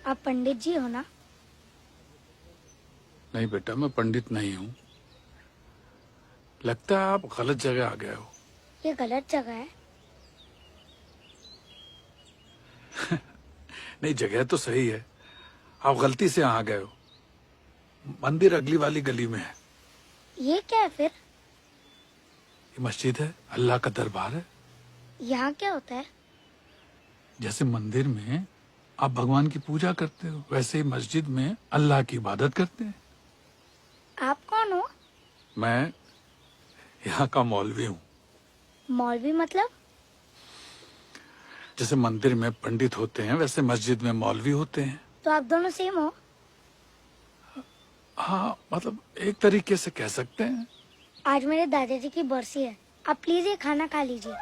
आप पंडित जी हो ना? नहीं बेटा, मैं पंडित नहीं हूँ। लगता है आप गलत जगह आ गए हो। ये गलत जगह है। नहीं, जगह तो सही है, आप गलती से आ गए हो। मंदिर अगली वाली गली में है। ये क्या है फिर? ये मस्जिद है, अल्लाह का दरबार है। यहाँ क्या होता है? जैसे मंदिर में आप भगवान की पूजा करते हो, वैसे ही मस्जिद में अल्लाह की इबादत करते हैं। आप कौन हो? मैं यहाँ का मौलवी हूँ। मौलवी मतलब? जैसे मंदिर में पंडित होते हैं, वैसे मस्जिद में मौलवी होते हैं। तो आप दोनों सेम हो? हाँ, मतलब एक तरीके से कह सकते हैं। आज मेरे दादाजी की बरसी है, आप प्लीज ये खाना खा लीजिए।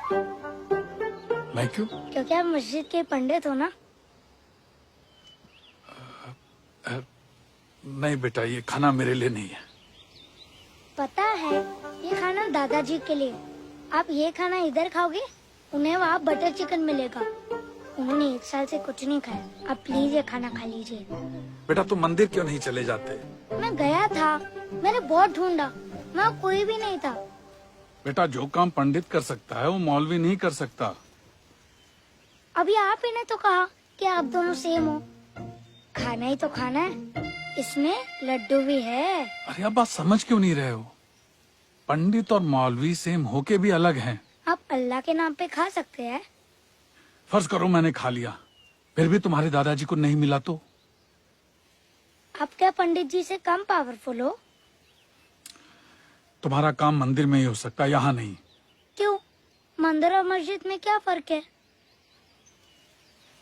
मैं क्यों? क्योंकि आप मस्जिद के पंडित हो ना। नहीं बेटा, ये खाना मेरे लिए नहीं है। पता है, ये खाना दादाजी के लिए। आप ये खाना इधर खाओगे, उन्हें वहाँ बटर चिकन मिलेगा। उन्होंने 1 साल से कुछ नहीं खाया। आप प्लीज ये खाना खा लीजिए। बेटा, तुम मंदिर क्यों नहीं चले जाते? मैं गया था, मैंने बहुत ढूंढा, वहाँ कोई भी नहीं था। बेटा, जो काम पंडित कर सकता है वो मौलवी नहीं कर सकता। अभी आप ही ने तो कहा कि आप दोनों सेम हो। खाना ही तो खाना है, इसमें लड्डू भी है। अरे आप बात समझ क्यों नहीं रहे हो? पंडित और मौलवी सेम होके भी अलग हैं। आप अल्लाह के नाम पे खा सकते हैं। फर्ज करो मैंने खा लिया, फिर भी तुम्हारे दादाजी को नहीं मिला तो? आप क्या पंडित जी से कम पावरफुल हो? तुम्हारा काम मंदिर में ही हो सकता है, यहाँ नहीं। क्यों? मंदिर और मस्जिद में क्या फर्क है?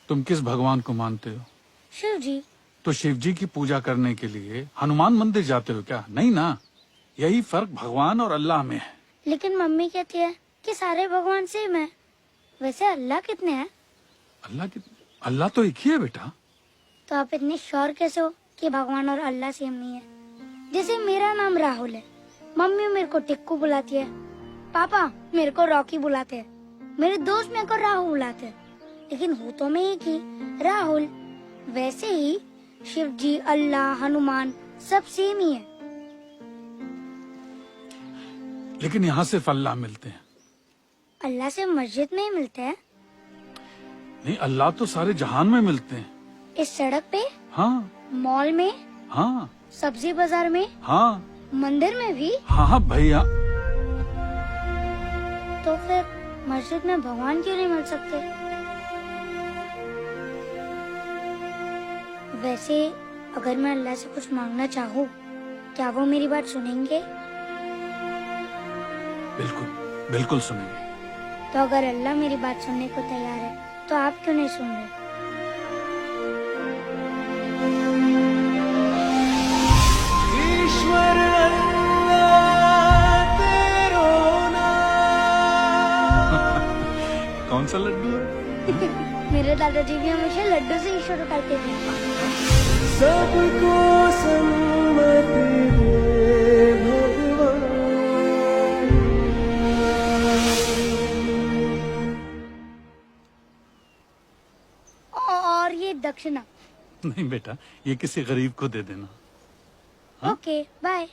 तुम किस भगवान को मानते हो? शिव जी। तो शिव जी की पूजा करने के लिए हनुमान मंदिर जाते हो क्या? नहीं ना। यही फर्क भगवान और अल्लाह में है। लेकिन मम्मी कहती है कि सारे भगवान सेम है। वैसे अल्लाह कितने हैं? अल्लाह तो एक ही है बेटा। तो आप इतने श्योर कैसे हो कि भगवान और अल्लाह सेम नहीं है? जैसे मेरा नाम राहुल है, मम्मी मेरे को टिक्कू बुलाती है, पापा मेरे को रॉकी बुलाते हैं, मेरे दोस्त मेरे को राहुल बुलाते हैं, लेकिन हो तो मैं एक ही, राहुल। वैसे ही शिव जी, अल्लाह, हनुमान सब सेम ही है। लेकिन यहाँ सिर्फ अल्लाह मिलते हैं। अल्लाह से मस्जिद में ही मिलते हैं? नहीं, अल्लाह तो सारे जहान में मिलते हैं। इस सड़क पे? हाँ। मॉल में? हाँ। सब्जी बाजार में? हाँ। मंदिर में भी? हाँ भैया। तो फिर मस्जिद में भगवान क्यों नहीं मिल सकते? वैसे अगर मैं अल्लाह से कुछ मांगना चाहूँ, क्या वो मेरी बात सुनेंगे? बिल्कुल बिल्कुल सुनेंगे। तो अगर अल्लाह मेरी बात सुनने को तैयार है, तो आप क्यों नहीं सुन रहे? ईश्वर अल्लाह तेरो नाम। कौन सा लड्डू है? मेरे दादाजी भी हमेशा लड्डू से ही शुरू करते थे। सबको सम्मति दे भगवान। और ये दक्षिणा। नहीं बेटा, ये किसी गरीब को दे देना। हाँ? Okay, bye.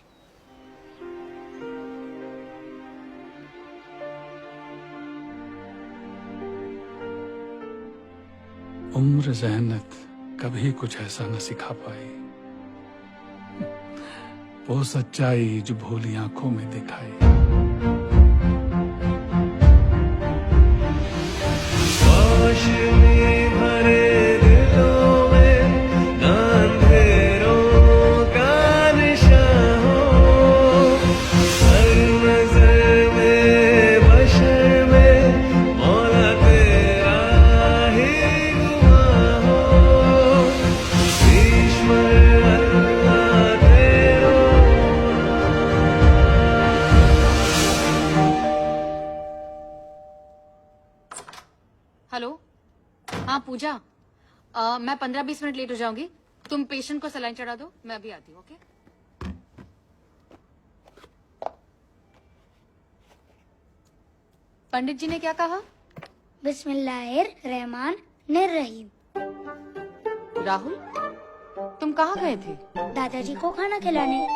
उम्र ज़हनत कभी कुछ ऐसा न सिखा पाई, वो सच्चाई जो भोली आंखों में दिखाई। रोशनी भरे दिलों में अंधेरों का निशान हो, हर नज़र में बशर में मौला तेरा ही गुआह हो। ईश्वर अल्लाह तेरो हेलो। हाँ पूजा, मैं 15-20 मिनट लेट हो जाऊंगी। तुम पेशेंट को सलाइन चढ़ा दो, मैं अभी आती हूँ। ओके? पंडित जी ने क्या कहा? बिस्मिल्लाहिर्रहमानिर्रहीम। राहुल, तुम कहाँ गए थे? दादाजी को खाना खिलाने।